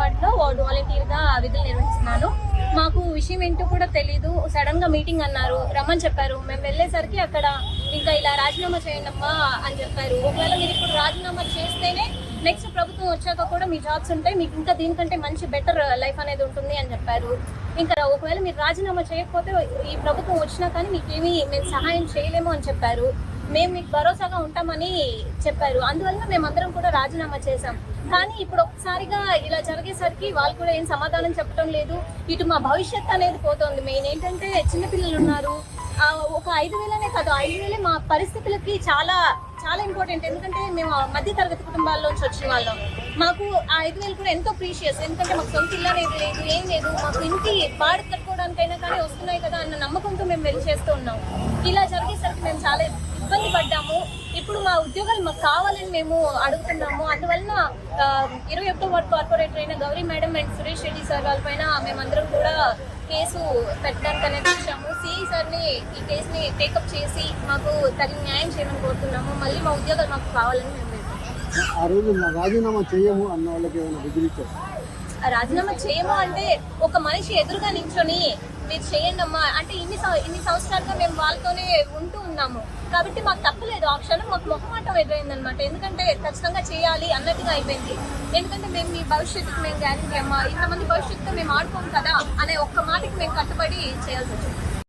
వార్డులో వాలంటీర్ గా విధులు నిర్వహిస్తున్నాను. మాకు విషయం ఏంటో కూడా తెలీదు. సడన్ గా మీటింగ్ అన్నారు, రమ్మని చెప్పారు. మేము వెళ్ళేసరికి అక్కడ ఇంకా ఇలా రాజీనామా చేయండి అమ్మా అని చెప్పారు. ఒకవేళ మీరు ఇప్పుడు రాజీనామా చేస్తేనే నెక్స్ట్ ప్రభుత్వం వచ్చాక కూడా మీ జాబ్స్ ఉంటాయి, మీకు ఇంకా దీనికంటే మంచి బెటర్ లైఫ్ అనేది ఉంటుంది అని చెప్పారు. ఇంకా ఒకవేళ మీరు రాజీనామా చేయకపోతే ఈ ప్రభుత్వం వచ్చినా కానీ మీకేమీ మేము సహాయం చేయలేము అని చెప్పారు. మేము మీకు భరోసాగా ఉంటామని చెప్పారు. అందువల్ల మేమందరం కూడా రాజీనామా చేశాం. కానీ ఇప్పుడు ఒకసారిగా ఇలా జరిగేసరికి వాళ్ళు కూడా ఏం సమాధానం చెప్పడం లేదు. ఇటు మా భవిష్యత్ అనేది పోతుంది. మెయిన్ ఏంటంటే చిన్నపిల్లలు ఉన్నారు. ఒక 5,000 కాదు, 5,000 మా పరిస్థితులకి చాలా చాలా ఇంపార్టెంట్. ఎందుకంటే మేము మధ్య తరగతి కుటుంబాల్లోంచి వచ్చిన వాళ్ళం. మాకు ఆ 5,000 కూడా ఎంతో ప్రీషియస్. ఎందుకంటే మాకు సొంత ఇల్లు అనేది లేదు, ఏం లేదు. మాకు ఇంటి బాడు కట్టుకోవడానికైనా కానీ వస్తున్నాయి కదా అన్న నమ్మకంతో మేము వెళ్ళి చేస్తూ ఉన్నాం. ఇలా జరిగేసరికి మేము చాలా ఇబ్బంది పడ్డాము. ఇప్పుడు మా ఉద్యోగాలు మాకు కావాలని మేము అడుగుతున్నాము. అందువలన 21వ వార్డు కార్పొరేటర్ అయిన Gauri madam and Suresh Reddy sir వాళ్ళ పైన మేమందరం కూడా కేసు పెట్టడానికి అనేది వచ్చాము. సిఐ సార్ని ఈ కేసుని టేకప్ చేసి మాకు తగిన న్యాయం చేయమని కోరుతున్నాము. మళ్ళీ మా ఉద్యోగాలు మాకు కావాలని మేము ఆ రోజు రాజీనామా చేయము అన్న వాళ్ళకి ఏమైనా బెదిరించారు? రాజీనామా చేయము అంటే ఒక మనిషి ఎదురుగా నించొని మీరు చేయండి అమ్మా అంటే ఇన్ని సంవత్సరాలుగా మేము వాళ్ళతోనే ఉంటూ ఉన్నాము కాబట్టి మాకు తప్పలేదు. ఆ క్షణం మాకు మొహమాటం ఎదురైంది అనమాట. ఎందుకంటే ఖచ్చితంగా చేయాలి అన్నట్టుగా అయిపోయింది. ఎందుకంటే మేము మీ భవిష్యత్తుకు మేము గ్యారెంటీ అమ్మా, ఇంతమంది భవిష్యత్తుతో మేము ఆడుకోము కదా అనే ఒక్క మాటకి మేము కట్టుబడి చేయాల్సి వచ్చింది.